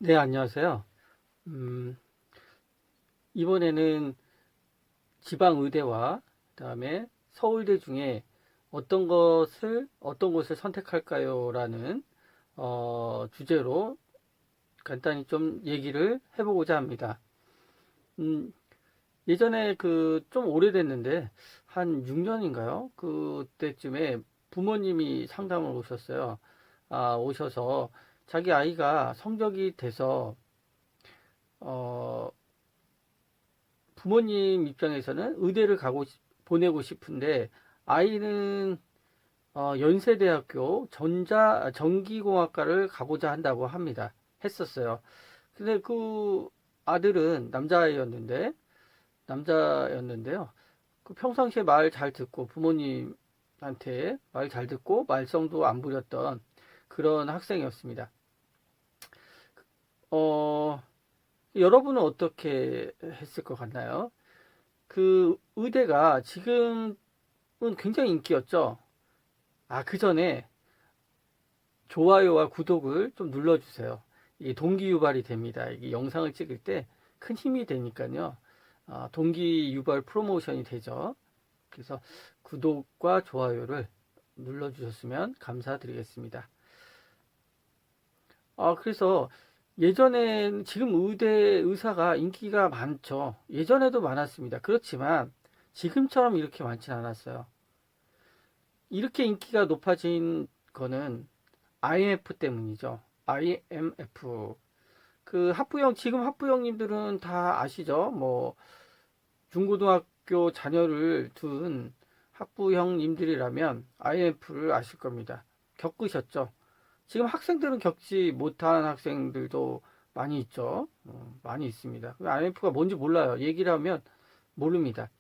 네, 안녕하세요. 음, 이번에는 지방의대와 그다음에 서울대 중에 어떤 곳을 선택할까요? 라는 주제로 간단히 좀 얘기를 해보고자 합니다. 음, 예전에 좀 오래됐는데 한 6년인가요? 그때쯤에 부모님이 상담을 오셨어요. 오셔서 자기 아이가 성적이 돼서 어, 부모님 입장에서는 의대를 보내고 싶은데 아이는 연세대학교 전기공학과를 가고자 한다고 했었어요. 근데 그 아들은 남자였는데요. 그 평상시에 말 잘 듣고 부모님한테 말 잘 듣고 말썽도 안 부렸던 그런 학생이었습니다. 어, 여러분은 어떻게 했을 것 같나요? 그 의대가 지금은 굉장히 인기였죠. 그 전에 좋아요와 구독을 좀 눌러주세요. 이게 동기 유발이 됩니다. 이게 영상을 찍을 때 큰 힘이 되니까요. 동기 유발 프로모션이 되죠. 그래서 구독과 좋아요를 눌러주셨으면 감사드리겠습니다. 그래서 예전엔 지금 의대 의사가 인기가 많죠. 예전에도 많았습니다. 그렇지만 지금처럼 이렇게 많진 않았어요. 이렇게 인기가 높아진 거는 IMF 때문이죠. IMF. 지금 학부형님들은 다 아시죠? 뭐, 중고등학교 자녀를 둔 학부형님들이라면 IMF를 아실 겁니다. 겪으셨죠? 지금 학생들은 겪지 못한 학생들도 많이 있죠. 많이 있습니다. IMF가 뭔지 몰라요. 얘기를 하면 모릅니다.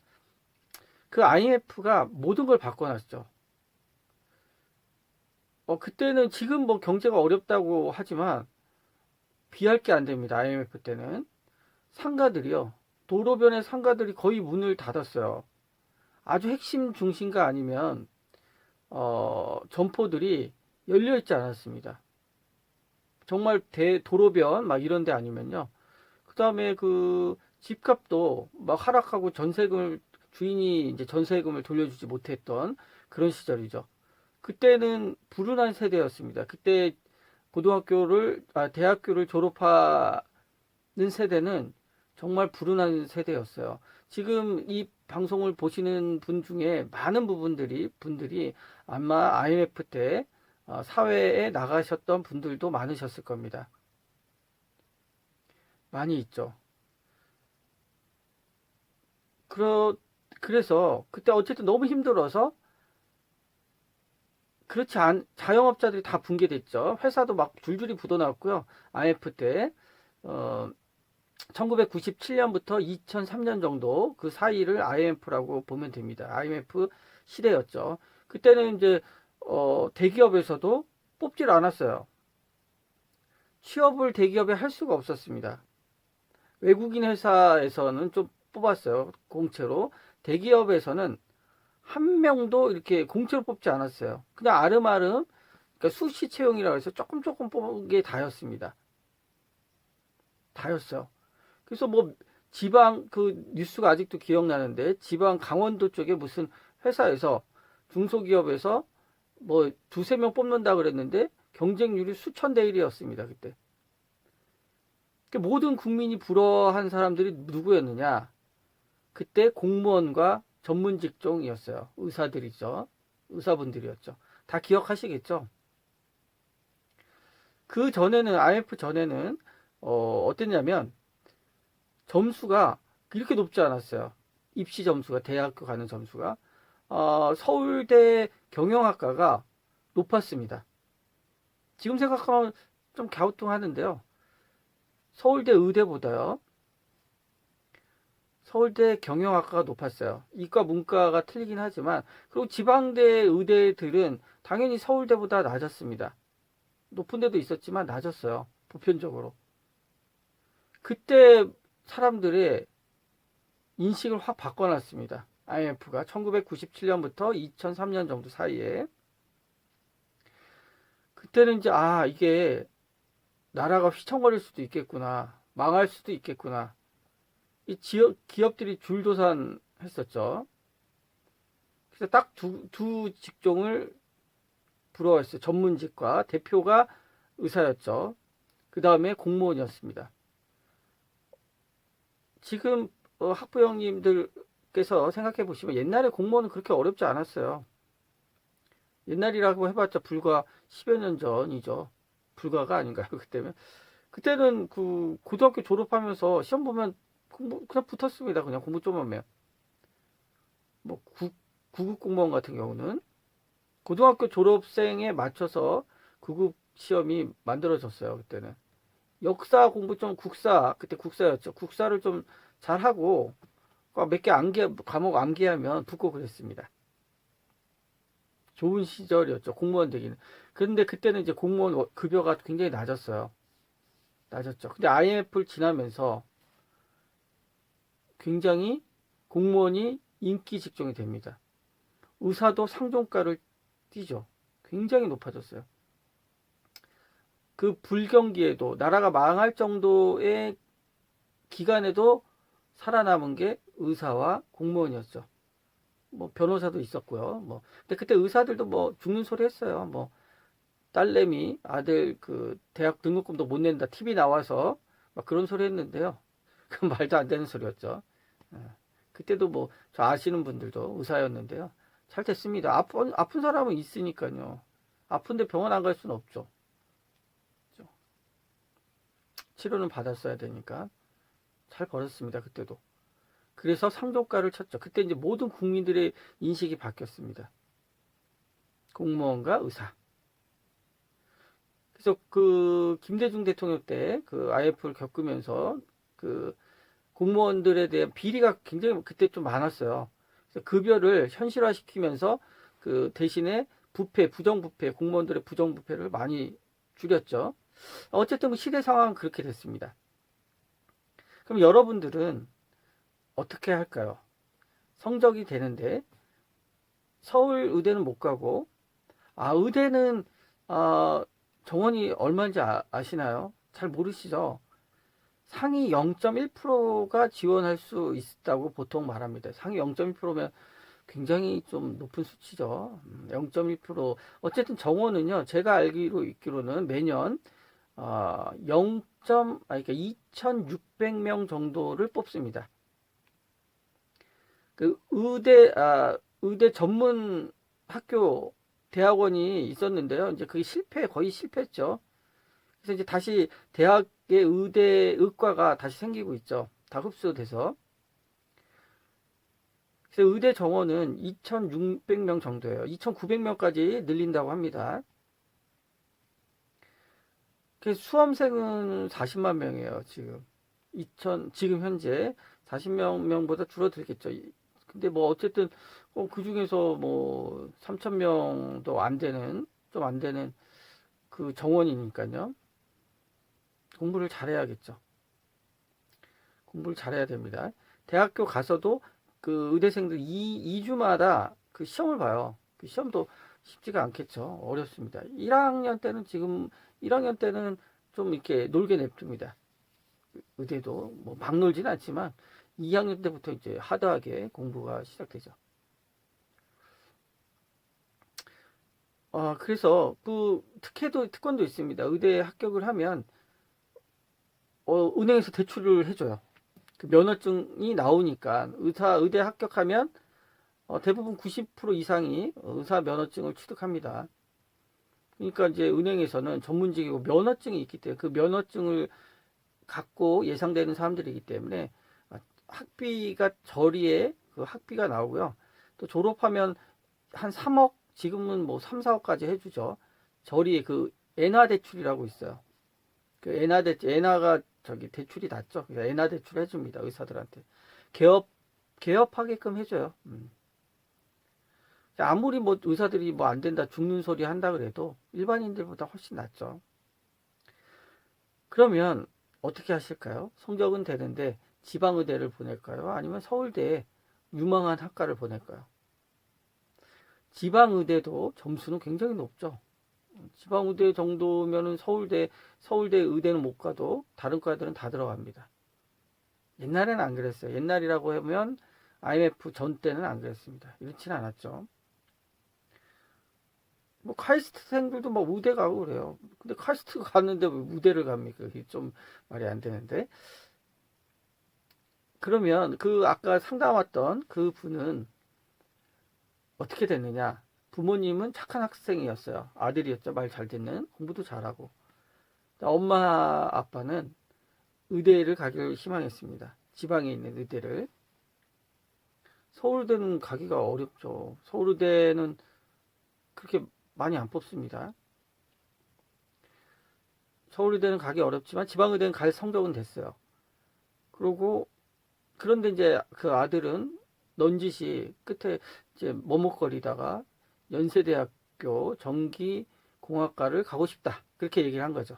그 IMF가 모든 걸 바꿔놨죠. 그때는 지금 뭐 경제가 어렵다고 하지만 비할 게 안 됩니다. IMF 때는. 상가들이요. 도로변의 상가들이 거의 문을 닫았어요. 아주 핵심 중심가 아니면, 점포들이 열려 있지 않았습니다. 정말 도로변 막 이런 데 아니면요. 그 다음에 그 집값도 막 하락하고 주인이 이제 전세금을 돌려주지 못했던 그런 시절이죠. 그때는 불운한 세대였습니다. 그때 대학교를 졸업하는 세대는 정말 불운한 세대였어요. 지금 이 방송을 보시는 분 중에 많은 분들이 아마 IMF 때 사회에 나가셨던 분들도 많으셨을 겁니다. 많이 있죠. 그러, 그래서 그때 어쨌든 너무 힘들어서 자영업자들이 다 붕괴됐죠. 회사도 막 줄줄이 부도났고요. IMF 때, 어, 1997년부터 2003년 정도 그 사이를 IMF라고 보면 됩니다. IMF 시대였죠. 그때는 이제, 대기업에서도 뽑질 않았어요. 취업을 대기업에 할 수가 없었습니다. 외국인 회사에서는 좀 뽑았어요. 공채로. 대기업에서는 한 명도 이렇게 공채로 뽑지 않았어요. 그냥 아름아름, 그러니까 수시 채용이라고 해서 조금 조금 뽑은 게 다였습니다. 다였어요. 그래서 뭐 뉴스가 아직도 기억나는데 지방 강원도 쪽에 무슨 회사에서 중소기업에서 뭐 두세 명 뽑는다 그랬는데 경쟁률이 수천 대 1이었습니다. 그때. 모든 국민이 부러워한 사람들이 누구였느냐? 그때 공무원과 전문 직종이었어요. 의사들이죠. 의사분들이었죠. 다 기억하시겠죠? 그 전에는, IMF 전에는, 어땠냐면, 점수가 그렇게 높지 않았어요. 입시 점수가, 대학교 가는 점수가. 서울대 경영학과가 높았습니다. 지금 생각하면 좀 갸우뚱하는데요. 서울대 의대보다요. 서울대 경영학과가 높았어요. 이과 문과가 틀리긴 하지만 그리고 지방대 의대들은 당연히 서울대보다 낮았습니다. 높은 데도 있었지만 낮았어요. 보편적으로. 그때 사람들의 인식을 확 바꿔놨습니다. IMF가 1997년부터 2003년 정도 사이에 그때는 이제 이게 나라가 휘청거릴 수도 있겠구나. 망할 수도 있겠구나. 이 기업들이 줄도산 했었죠. 그래서 딱 두 직종을 부러워했어요. 전문직과 대표가 의사였죠. 그 다음에 공무원이었습니다. 지금 학부형님들께서 생각해 보시면 옛날에 공무원은 그렇게 어렵지 않았어요. 옛날이라고 해봤자 불과 10여 년 전이죠. 불가가 아닌가요? 그때는 그 고등학교 졸업하면서 시험 보면 그냥 붙었습니다. 그냥 공부 좀 하면. 뭐 구급 공무원 같은 경우는 고등학교 졸업생에 맞춰서 구급 시험이 만들어졌어요. 그때는 역사 공부 좀 그때 국사였죠. 국사를 좀 잘하고 몇 개 과목 암기하면 붙고 그랬습니다. 좋은 시절이었죠. 공무원 되기는. 그런데 그때는 이제 공무원 급여가 굉장히 낮았어요. 낮았죠. 근데 IMF를 지나면서 굉장히 공무원이 인기 직종이 됩니다. 의사도 상종가를 띄죠. 굉장히 높아졌어요. 그 불경기에도 나라가 망할 정도의 기간에도 살아남은 게 의사와 공무원이었죠. 뭐 변호사도 있었고요. 뭐 근데 그때 의사들도 뭐 죽는 소리 했어요. 뭐 딸내미 아들 그 대학 등록금도 못 낸다 TV 나와서 막 그런 소리 했는데요. 그건 말도 안 되는 소리였죠. 그때도 뭐 저 아시는 분들도 의사였는데요. 잘 됐습니다. 아픈 사람은 있으니까요. 아픈데 병원 안 갈 수는 없죠. 치료는 받았어야 되니까 잘 벌었습니다. 그때도. 그래서 상종가를 쳤죠. 그때 이제 모든 국민들의 인식이 바뀌었습니다. 공무원과 의사. 그래서 그 김대중 대통령 때 그 IMF를 겪으면서 그 공무원들에 대한 비리가 굉장히 그때 좀 많았어요. 그래서 급여를 현실화시키면서 그 대신에 부정부패, 공무원들의 부정부패를 많이 줄였죠. 어쨌든 그 시대 상황은 그렇게 됐습니다. 그럼 여러분들은 어떻게 할까요? 성적이 되는데 서울 의대는 못 가고 의대는 정원이 얼마인지 아시나요? 잘 모르시죠? 상위 0.1%가 지원할 수 있다고 보통 말합니다. 상위 0.1%면 굉장히 좀 높은 수치죠. 0.1%. 어쨌든 정원은요, 제가 있기로는 매년 그러니까 2,600명 정도를 뽑습니다. 그 의대 전문 학교 대학원이 있었는데요. 이제 그게 거의 실패했죠. 그래서 이제 다시 대학의 의과가 다시 생기고 있죠. 다 흡수돼서. 그래서 의대 정원은 2,600명 정도예요. 2,900명까지 늘린다고 합니다. 그래서 수험생은 40만 명이에요, 지금. 지금 현재 40명보다 줄어들겠죠. 근데 뭐 어쨌든 그 중에서 뭐 3,000명도 좀 안 되는 그 정원이니까요. 공부를 잘해야겠죠. 공부를 잘해야 됩니다. 대학교 가서도 그 의대생들 2주마다 그 시험을 봐요. 그 시험도 쉽지가 않겠죠. 어렵습니다. 1학년 때는 좀 이렇게 놀게 냅둡니다. 의대도 뭐 막 놀지는 않지만 2학년 때부터 이제 하드하게 공부가 시작되죠. 그래서 그 특권도 있습니다. 의대 합격을 하면 은행에서 대출을 해줘요. 그 면허증이 나오니까 의대 합격하면 대부분 90% 이상이 의사 면허증을 취득합니다. 그러니까 이제 은행에서는 전문직이고 면허증이 있기 때문에 그 면허증을 갖고 예상되는 사람들이기 때문에 학비가 저리에 그 학비가 나오고요. 또 졸업하면 한 3억, 지금은 뭐 3, 4억까지 해주죠. 저리에 그 엔화 대출이라고 있어요. 그 엔화가 대출이 낮죠. 그래서 엔화 대출 해줍니다. 의사들한테. 개업하게끔 해줘요. 아무리 뭐 의사들이 뭐 안 된다, 죽는 소리 한다 그래도 일반인들보다 훨씬 낫죠. 그러면 어떻게 하실까요? 성적은 되는데 지방의대를 보낼까요? 아니면 서울대에 유망한 학과를 보낼까요? 지방의대도 점수는 굉장히 높죠. 지방의대 정도면은 서울대 의대는 못 가도 다른 과들은 다 들어갑니다. 옛날에는 안 그랬어요. 옛날이라고 하면 IMF 전 때는 안 그랬습니다. 이렇지는 않았죠. 뭐 카이스트생들도 막 의대 가고 그래요. 근데 카이스트 갔는데 왜 의대를 갑니까? 그게 좀 말이 안 되는데. 그러면 그 아까 상담 왔던 그 분은 어떻게 됐느냐? 부모님은 착한 학생이었어요. 아들이었죠. 말 잘 듣는, 공부도 잘하고. 엄마 아빠는 의대를 가기를 희망했습니다. 지방에 있는 의대를. 서울대는 가기가 어렵죠. 서울대는 그렇게 많이 안 뽑습니다. 서울의대는 가기 어렵지만 지방의대는 갈 성적은 됐어요. 그리고 그런데 이제 그 아들은 넌지시 끝에 이제 머뭇거리다가 연세대학교 전기공학과를 가고 싶다. 그렇게 얘기를 한 거죠.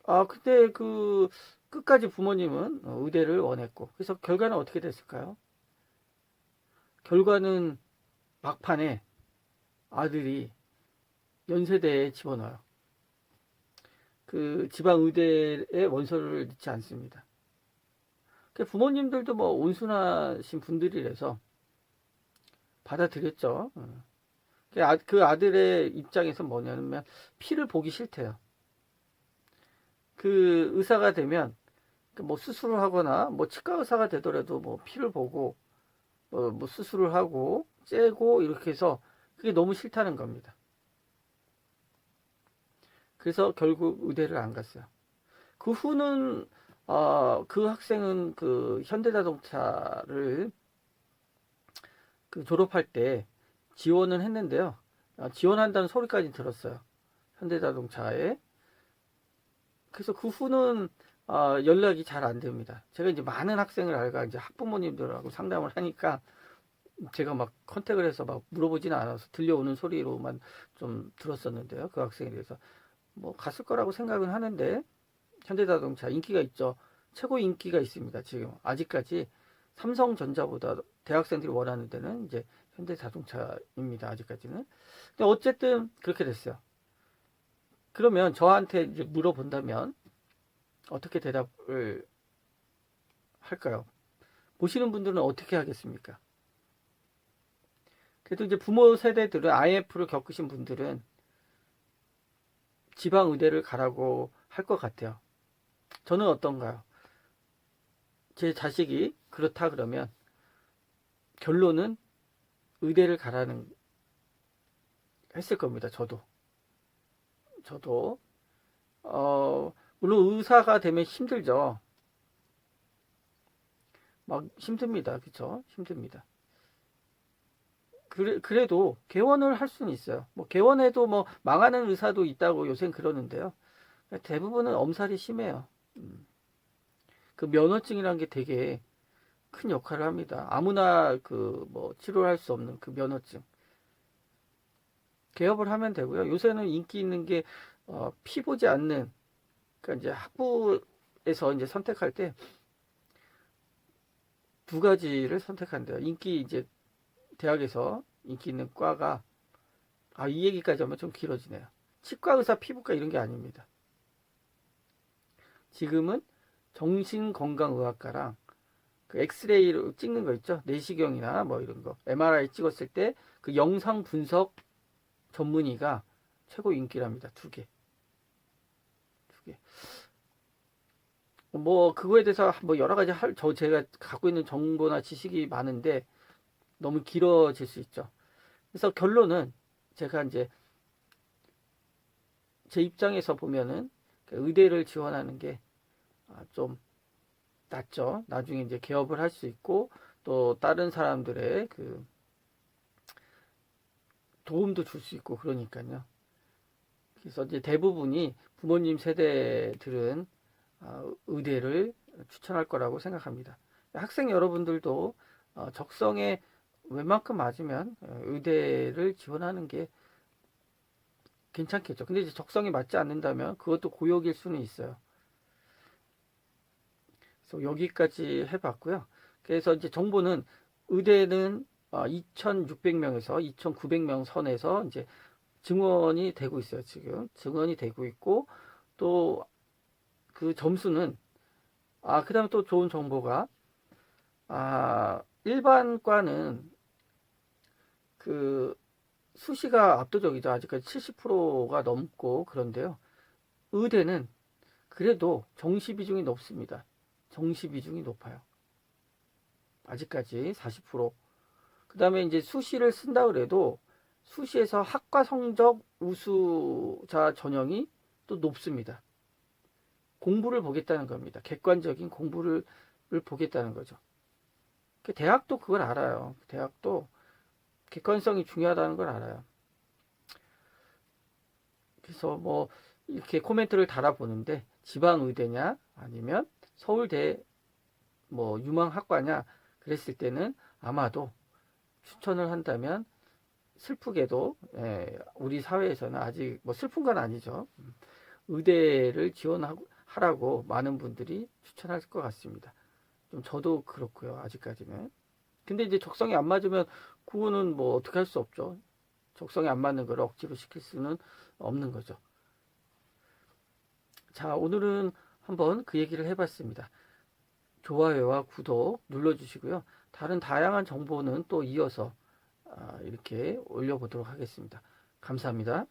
아, 근데 그 끝까지 부모님은 의대를 원했고 그래서 결과는 어떻게 됐을까요? 결과는 막판에 아들이 연세대에 집어넣어요. 그 지방 의대에 원서를 넣지 않습니다. 부모님들도 뭐 온순하신 분들이라서 받아들였죠. 그 아들의 입장에서 뭐냐면 피를 보기 싫대요. 그 의사가 되면 뭐 수술을 하거나 뭐 치과 의사가 되더라도 뭐 피를 보고 뭐 수술을 하고 째고 이렇게 해서 그게 너무 싫다는 겁니다. 그래서 결국 의대를 안 갔어요. 그 후는 그 학생은 그 현대자동차를 그 졸업할 때 지원은 했는데요. 지원한다는 소리까지 들었어요. 현대자동차에. 그래서 그 후는 연락이 잘 안 됩니다. 제가 이제 많은 학생을 알고 이제 학부모님들하고 상담을 하니까 제가 막 컨택을 해서 막 물어보지는 않아서 들려오는 소리로만 좀 들었었는데요. 그 학생에 대해서 뭐 갔을 거라고 생각은 하는데 현대자동차 인기가 있죠. 최고 인기가 있습니다. 지금 아직까지 삼성전자보다 대학생들이 원하는 데는 이제 현대자동차입니다. 아직까지는. 근데 어쨌든 그렇게 됐어요. 그러면 저한테 이제 물어본다면 어떻게 대답을 할까요? 보시는 분들은 어떻게 하겠습니까? 그래도 이제 부모 세대들은 IMF를 겪으신 분들은 지방 의대를 가라고 할 것 같아요. 저는 어떤가요? 제 자식이 그렇다 그러면 결론은 의대를 가라는 했을 겁니다. 저도 물론 의사가 되면 힘들죠. 막 힘듭니다. 그쵸? 힘듭니다. 그래도 개원을 할 수는 있어요. 뭐 개원해도 뭐 망하는 의사도 있다고 요새 그러는데요. 대부분은 엄살이 심해요. 그 면허증이라는 게 되게 큰 역할을 합니다. 아무나 그 뭐 치료할 수 없는 그 면허증. 개업을 하면 되고요. 요새는 인기 있는 게 피 보지 않는 그러니까 이제 학부에서 이제 선택할 때 두 가지를 선택한대요. 인기 이제 대학에서 인기 있는 과가 이 얘기까지 하면 좀 길어지네요. 치과 의사, 피부과 이런 게 아닙니다. 지금은 정신건강의학과랑 그 엑스레이로 찍는 거 있죠. 내시경이나 뭐 이런 거 MRI 찍었을 때 그 영상 분석 전문의가 최고 인기랍니다. 두 개. 뭐 그거에 대해서 뭐 여러 가지 제가 갖고 있는 정보나 지식이 많은데 너무 길어질 수 있죠. 그래서 결론은 제가 이제 제 입장에서 보면은 그 의대를 지원하는 게 좀 낫죠. 나중에 이제 개업을 할 수 있고 또 다른 사람들의 그 도움도 줄 수 있고 그러니까요. 그래서 이제 대부분이 부모님 세대들은 의대를 추천할 거라고 생각합니다. 학생 여러분들도 적성에 웬만큼 맞으면 의대를 지원하는 게 괜찮겠죠. 근데 이제 적성이 맞지 않는다면 그것도 고역일 수는 있어요. 그래서 여기까지 해봤고요. 그래서 이제 정보는 의대는 2,600명에서 2,900명 선에서 이제 증원이 되고 있어요. 지금 증원이 되고 있고, 또 그 점수는, 그다음에 또 좋은 정보가, 일반과는 그 수시가 압도적이죠. 아직까지 70%가 넘고 그런데요. 의대는 그래도 정시 비중이 높습니다. 정시 비중이 높아요. 아직까지 40%. 그다음에 이제 수시를 쓴다 그래도 수시에서 학과 성적 우수자 전형이 또 높습니다. 공부를 보겠다는 겁니다. 객관적인 공부를 보겠다는 거죠. 대학도 그걸 알아요. 대학도 객관성이 중요하다는 걸 알아요. 그래서 뭐 이렇게 코멘트를 달아보는데, 지방의대냐 아니면 서울대 뭐 유망학과냐 그랬을 때는 아마도 추천을 한다면, 슬프게도 우리 사회에서는 아직 뭐 슬픈 건 아니죠. 의대를 지원하라고 많은 분들이 추천할 것 같습니다. 좀 저도 그렇고요. 아직까지는. 근데 이제 적성이 안 맞으면 그거는 뭐 어떻게 할 수 없죠. 적성이 안 맞는 걸 억지로 시킬 수는 없는 거죠. 자, 오늘은 한번 그 얘기를 해봤습니다. 좋아요와 구독 눌러주시고요. 다른 다양한 정보는 또 이어서 이렇게 올려보도록 하겠습니다. 감사합니다.